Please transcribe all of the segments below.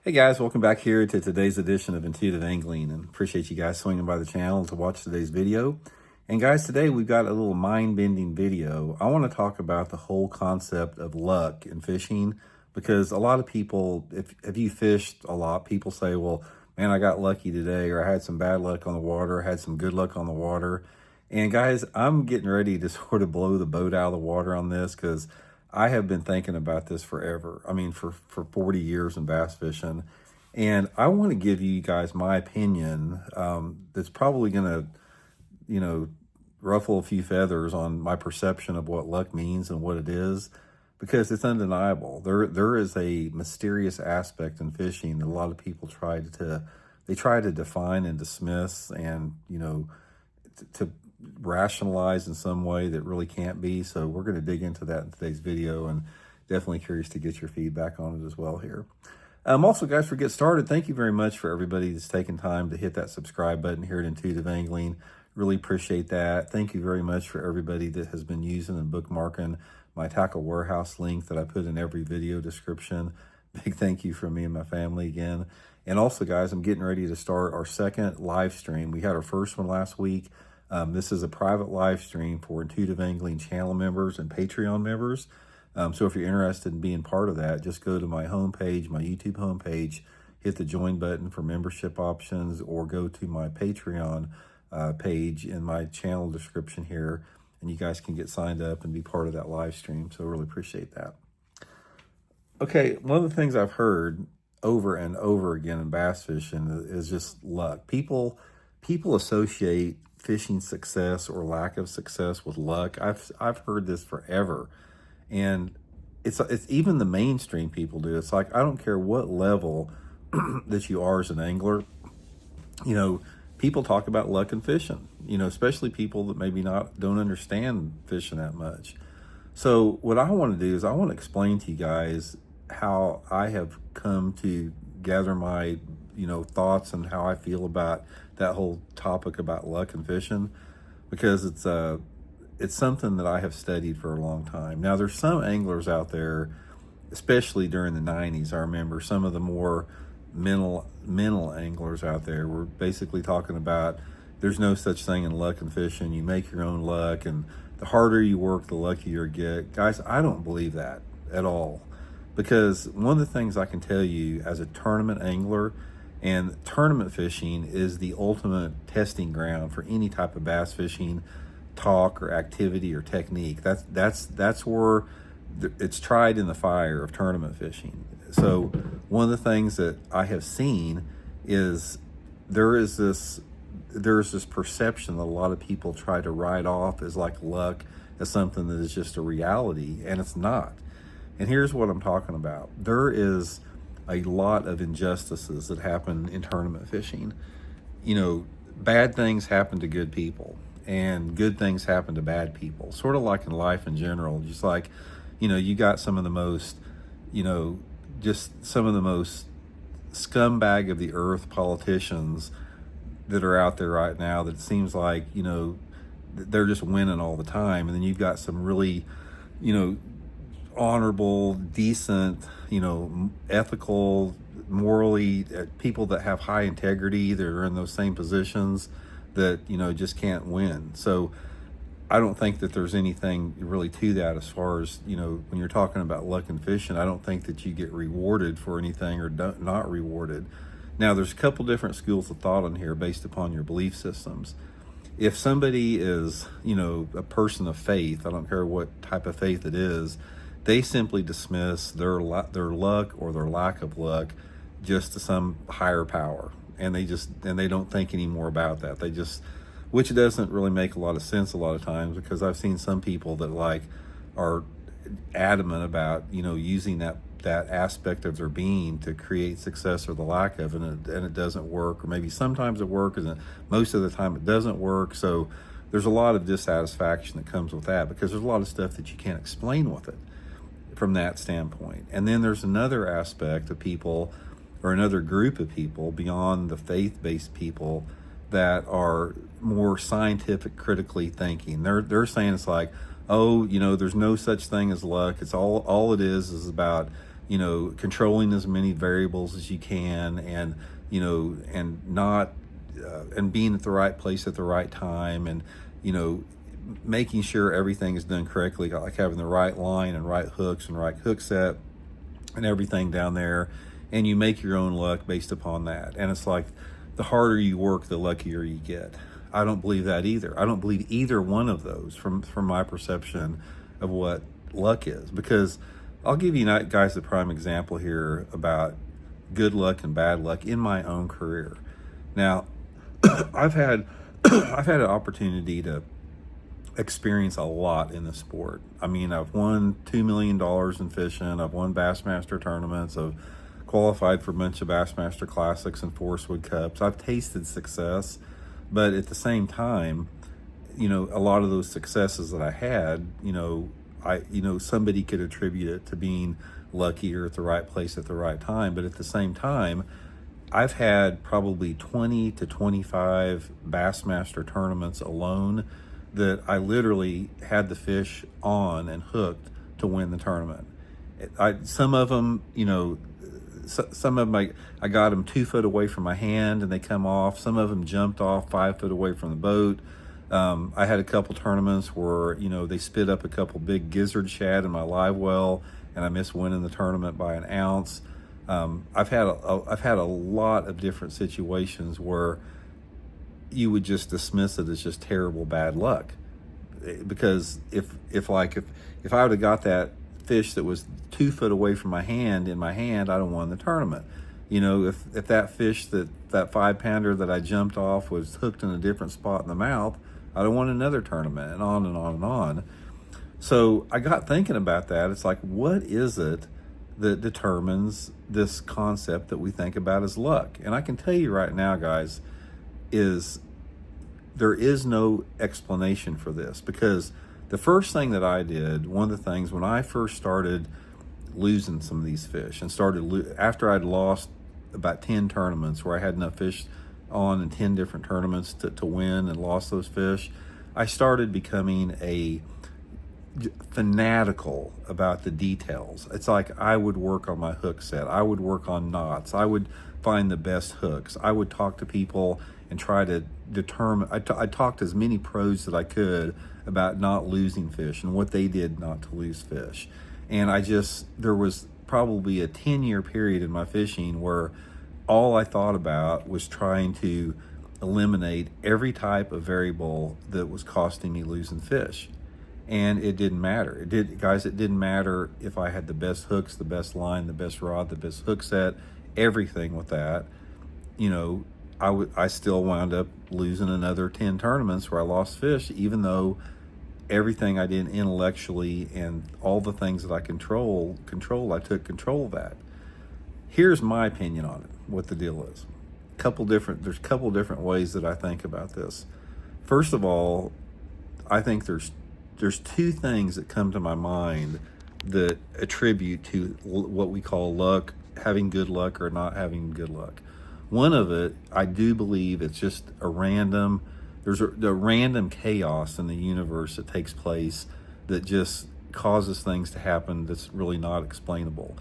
Hey guys, welcome back here to today's edition of Intuitive Angling, and appreciate you guys swinging by the channel to watch today's video. And guys, today we've got a little mind-bending video. I want to talk about the whole concept of luck in fishing, because a lot of people, if you fished a lot, people say, well, man, I got lucky today, or I had some bad luck on the water, I had some good luck on the water. And guys, I'm getting ready to sort of blow the boat out of the water on this, because I have been thinking about this forever. I mean, for 40 years in bass fishing. And I want to give you guys my opinion that's probably going to, ruffle a few feathers on my perception of what luck means and what it is, because it's undeniable. There is a mysterious aspect in fishing that a lot of people try to define and dismiss and, to rationalize in some way that really can't be. So we're going to dig into that in today's video, and definitely curious to get your feedback on it as well here. Also, guys, for get started, thank you very much for everybody that's taken time to hit that subscribe button here at Intuitive Angling. Really appreciate that. Thank you very much for everybody that has been using and bookmarking my Tackle Warehouse link that I put in every video description. Big thank you from me and my family again. And also, guys, I'm getting ready to start our second live stream. We had our first one last week. This is a private live stream for Intuitive Angling channel members and Patreon members. So if you're interested in being part of that, just go to my homepage, my YouTube homepage, hit the join button for membership options, or go to my Patreon page in my channel description here, and you guys can get signed up and be part of that live stream. So I really appreciate that. Okay, one of the things I've heard over and over again in bass fishing is just luck. People associate fishing success or lack of success with luck. I've heard this forever, and it's even the mainstream people do. It's like, I don't care what level that you are as an angler, people talk about luck in fishing, especially people that maybe don't understand fishing that much. So what I want to do is I want to explain to you guys how I have come to gather my thoughts and how I feel about that whole topic about luck and fishing, because it's something that I have studied for a long time. Now, there's some anglers out there, especially during the 90s, I remember some of the more mental anglers out there were basically talking about there's no such thing in luck and fishing. You make your own luck, and the harder you work, the luckier you get. Guys, I don't believe that at all, because one of the things I can tell you as a tournament angler, and tournament fishing is the ultimate testing ground for any type of bass fishing talk or activity or technique. That's where it's tried in the fire of tournament fishing. So one of the things that I have seen is there's this perception that a lot of people try to write off as like luck, as something that is just a reality, and it's not. And here's what I'm talking about. There is a lot of injustices that happen in tournament fishing. Bad things happen to good people, and good things happen to bad people, sort of like in life in general. Just like, you got some of the most, just some of the most scumbag of the earth politicians that are out there right now that it seems like, they're just winning all the time. And then you've got some really, honorable, decent, ethical, morally, people that have high integrity, that are in those same positions that, just can't win. So I don't think that there's anything really to that as far as, when you're talking about luck and fishing. I don't think that you get rewarded for anything or not rewarded. Now, there's a couple different schools of thought on here based upon your belief systems. If somebody is, a person of faith, I don't care what type of faith it is, they simply dismiss their luck or their lack of luck just to some higher power, and they don't think any more about that. Which doesn't really make a lot of sense a lot of times, because I've seen some people that are adamant about using that aspect of their being to create success or the lack of it, and it doesn't work, or maybe sometimes it works, and most of the time it doesn't work. So there's a lot of dissatisfaction that comes with that, because there's a lot of stuff that you can't explain with it from that standpoint. And then there's another aspect of people, or another group of people beyond the faith-based people, that are more scientific, critically thinking. They're saying it's like, there's no such thing as luck. It's all it is about controlling as many variables as you can, and and not and being at the right place at the right time, and you know making sure everything is done correctly, like having the right line and right hooks and right hook set and everything down there, and you make your own luck based upon that. And it's like the harder you work, the luckier you get. I don't believe that either. I don't believe either one of those from my perception of what luck is, because I'll give you guys a prime example here about good luck and bad luck in my own career. Now, I've had I've had an opportunity to experience a lot in the sport. I mean, I've won $2 million in fishing. I've won Bassmaster tournaments. I've qualified for a bunch of Bassmaster Classics and Forest Wood Cups. I've tasted success, but at the same time, a lot of those successes that I had, somebody could attribute it to being lucky or at the right place at the right time. But at the same time, I've had probably 20 to 25 Bassmaster tournaments alone that I literally had the fish on and hooked to win the tournament. Some of them, I got them 2 foot away from my hand and they come off. Some of them jumped off 5 foot away from the boat. I had a couple tournaments where, they spit up a couple big gizzard shad in my live well, and I missed winning the tournament by an ounce. I've had a lot of different situations where you would just dismiss it as just terrible bad luck, because if I would have got that fish that was 2 foot away from my hand in my hand, I'd have won the tournament. If that fish, that 5-pounder that I jumped off, was hooked in a different spot in the mouth, I'd have won another tournament, and on and on and on. So I got thinking about that. It's like, what is it that determines this concept that we think about as luck? And I can tell you right now, guys, there is no explanation for this, because the first thing that I did, one of the things when I first started losing some of these fish, and after I'd lost about 10 tournaments where I had enough fish on in 10 different tournaments to win and lost those fish, I started becoming a fanatical about the details. It's like I would work on my hook set. I would work on knots. I would find the best hooks. I would talk to people and try to determine. I talked to as many pros that I could about not losing fish and what they did not to lose fish. And there was probably a 10-year period in my fishing where all I thought about was trying to eliminate every type of variable that was costing me losing fish. And it didn't matter. It didn't matter if I had the best hooks, the best line, the best rod, the best hook set, everything with that. I still wound up losing another 10 tournaments where I lost fish, even though everything I did intellectually and all the things that I control, I took control of that. Here's my opinion on it, what the deal is. There's a couple different ways that I think about this. First of all, I think there's 2 things that come to my mind that attribute to what we call luck, having good luck or not having good luck. One of it, I do believe it's just there's a random chaos in the universe that takes place that just causes things to happen that's really not explainable.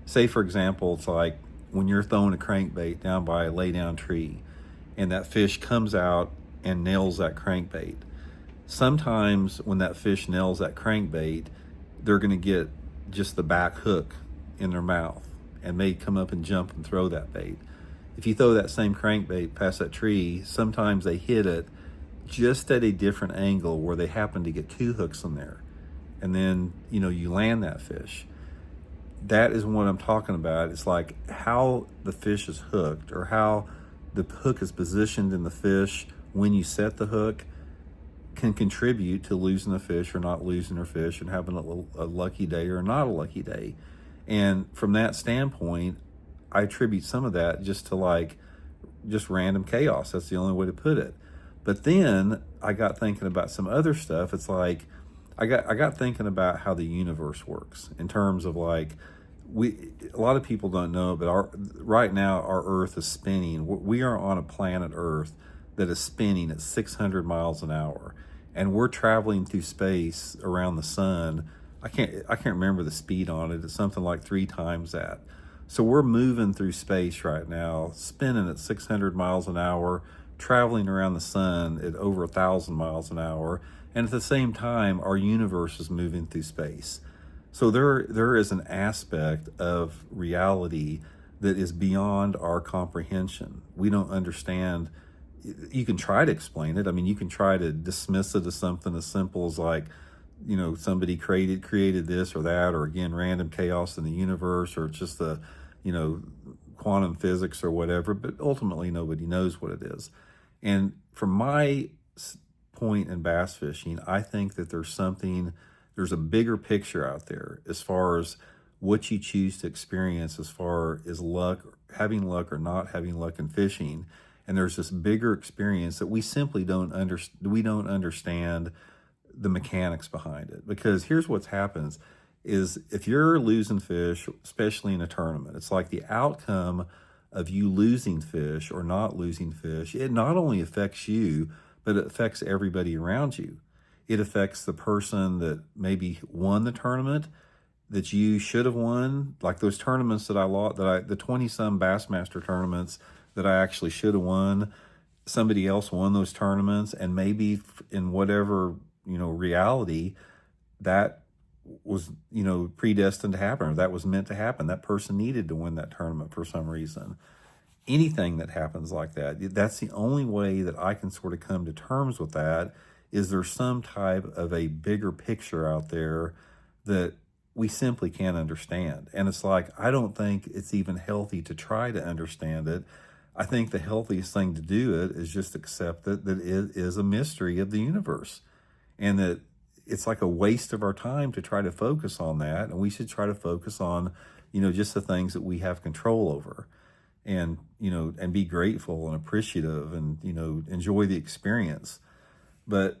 Say, for example, it's like when you're throwing a crankbait down by a lay-down tree and that fish comes out and nails that crankbait. Sometimes when that fish nails that crankbait, they're going to get just the back hook in their mouth and may come up and jump and throw that bait. If you throw that same crankbait past that tree, sometimes they hit it just at a different angle where they happen to get 2 hooks in there. And then, you land that fish. That is what I'm talking about. It's like how the fish is hooked, or how the hook is positioned in the fish when you set the hook, can contribute to losing a fish or not losing a fish, and having a lucky day or not a lucky day. And from that standpoint, I attribute some of that just to just random chaos. That's the only way to put it. But then I got thinking about some other stuff. It's like I got thinking about how the universe works in terms of a lot of people don't know, but right now our Earth is spinning. We are on a planet Earth that is spinning at 600 miles an hour, and we're traveling through space around the sun. I can't remember the speed on it. It's something like 3 times that. So we're moving through space right now, spinning at 600 miles an hour, traveling around the sun at over 1,000 miles an hour, and at the same time, our universe is moving through space. So there is an aspect of reality that is beyond our comprehension. We don't understand. You can try to explain it. I mean, you can try to dismiss it as something as simple as like, somebody created this or that, or again, random chaos in the universe, or it's just the, you know, quantum physics or whatever. But ultimately, nobody knows what it is. And from my point in bass fishing, I think that there's a bigger picture out there as far as what you choose to experience, as far as luck, having luck or not having luck in fishing. And there's this bigger experience that we simply we don't understand the mechanics behind it. Because here's what happens is, if you're losing fish, especially in a tournament, it's like the outcome of you losing fish or not losing fish, it not only affects you, but it affects everybody around you. It affects the person that maybe won the tournament that you should have won, like those tournaments that I lost, the 20 some Bassmaster tournaments that I actually should have won. Somebody else won those tournaments, and maybe in whatever, reality, that was, predestined to happen, or that was meant to happen. That person needed to win that tournament for some reason. Anything that happens like that, that's the only way that I can sort of come to terms with that. Is there some type of a bigger picture out there that we simply can't understand? And it's like, I don't think it's even healthy to try to understand it. I think the healthiest thing to do it is just accept that it is a mystery of the universe, and that it's like a waste of our time to try to focus on that. And we should try to focus on, just the things that we have control over, and, and be grateful and appreciative, and, enjoy the experience. But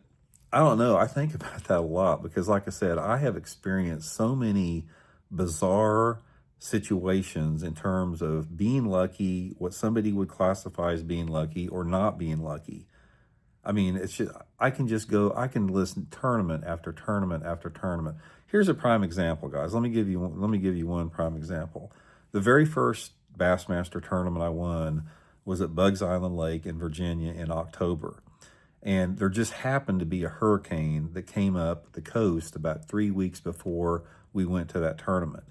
I don't know. I think about that a lot because, like I said, I have experienced so many bizarre situations in terms of being lucky, what somebody would classify as being lucky or not being lucky. I mean, I can listen tournament after tournament after tournament. Here's a prime example, guys. Let me give you one prime example. The very first Bassmaster tournament I won was at Bugs Island Lake in Virginia in October. And there just happened to be a hurricane that came up the coast about 3 weeks before we went to that tournament.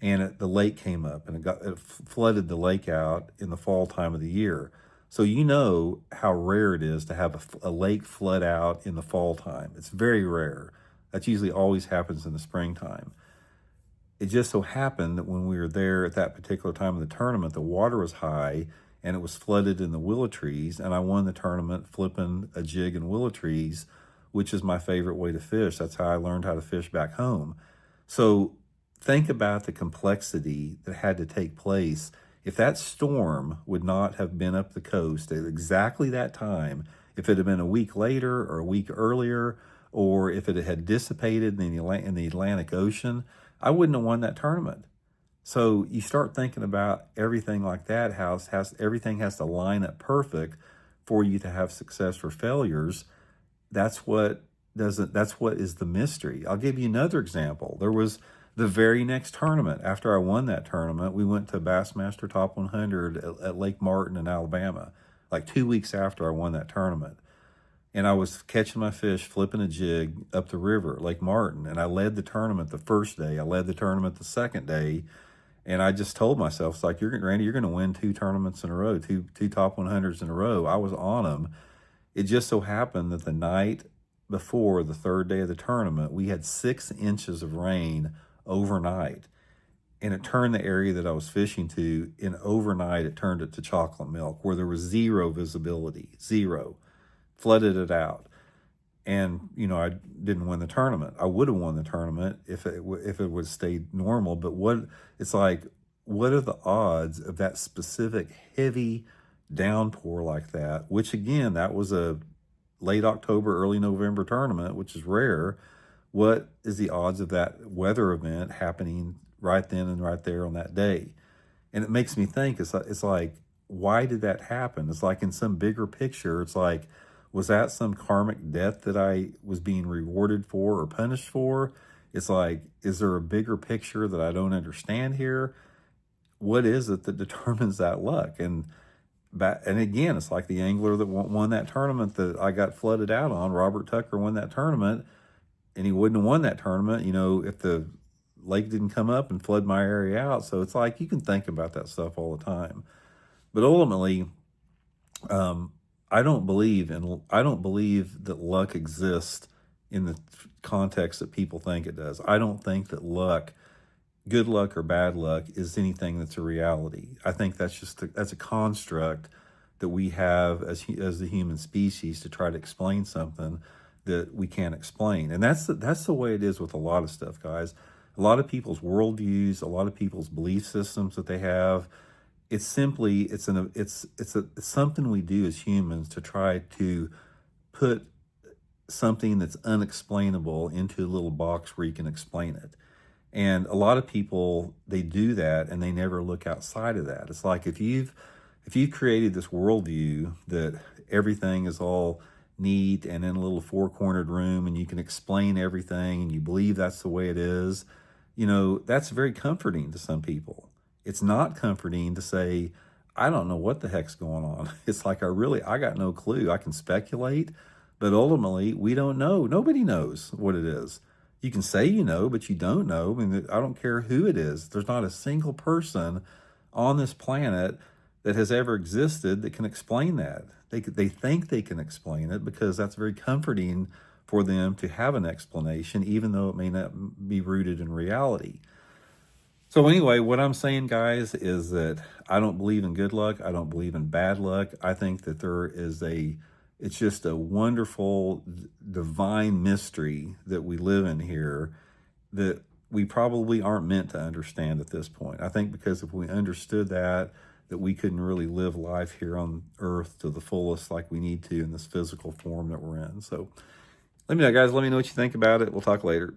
And the lake came up, and it flooded the lake out in the fall time of the year. So you know how rare it is to have a lake flood out in the fall time. It's very rare. That usually always happens in the springtime. It just so happened that when we were there at that particular time of the tournament, the water was high and it was flooded in the willow trees, and I won the tournament flipping a jig in willow trees, which is my favorite way to fish. That's how I learned how to fish back home. So think about the complexity that had to take place. If that storm would not have been up the coast at exactly that time, if it had been a week later or a week earlier, or if it had dissipated in the Atlantic Ocean, I wouldn't have won that tournament. So you start thinking about everything like that. Everything has to line up perfect for you to have success or failures. That's what is the mystery. I'll give you another example. There was the very next tournament. After I won that tournament, we went to Bassmaster Top 100 at Lake Martin in Alabama, like 2 weeks after I won that tournament. And I was catching my fish, flipping a jig up the river, Lake Martin. And I led the tournament the first day. I led the tournament the second day. And I just told myself, it's like, Randy, you're going to win 2 tournaments in a row, two top 100s in a row. I was on them. It just so happened that the night before the third day of the tournament, we had 6 inches of rain overnight. And it turned the area that I was fishing to, in overnight, it turned it to chocolate milk, where there was zero visibility, zero. Flooded it out. And, I didn't win the tournament. I would have won the tournament if it would stayed normal. But what are the odds of that specific heavy downpour like that? Which, again, that was a late October, early November tournament, which is rare. What is the odds of that weather event happening right then and right there on that day? And it makes me think, it's like, why did that happen? It's like, in some bigger picture, it's like, was that some karmic debt that I was being rewarded for or punished for? It's like, is there a bigger picture that I don't understand here? What is it that determines that luck? And again, it's like the angler that won that tournament that I got flooded out on. Robert Tucker won that tournament, and he wouldn't have won that tournament, if the lake didn't come up and flood my area out. So it's like you can think about that stuff all the time. But ultimately, um, I don't believe that luck exists in the context that people think it does. I don't think that good luck or bad luck, is anything that's a reality. I think that's a construct that we have as the human species to try to explain something that we can't explain. And that's the way it is with a lot of stuff, guys. A lot of people's worldviews, a lot of people's belief systems that they have, it's simply it's something we do as humans to try to put something that's unexplainable into a little box where you can explain it. And a lot of people, they do that and they never look outside of that. It's like if you've created this worldview that everything is all neat and in a little four-cornered room and you can explain everything and you believe that's the way it is, that's very comforting to some people. It's not comforting to say, I don't know what the heck's going on. It's like I got no clue. I can speculate, but ultimately we don't know. Nobody knows what it is. You can say you know, but you don't know. I mean, I don't care who it is. There's not a single person on this planet that has ever existed that can explain that. They think they can explain it because that's very comforting for them to have an explanation, even though it may not be rooted in reality. So anyway, what I'm saying, guys, is that I don't believe in good luck. I don't believe in bad luck. I think that it's just a wonderful divine mystery that we live in here that we probably aren't meant to understand at this point. I think because if we understood that we couldn't really live life here on earth to the fullest like we need to in this physical form that we're in. So let me know, guys. Let me know what you think about it. We'll talk later.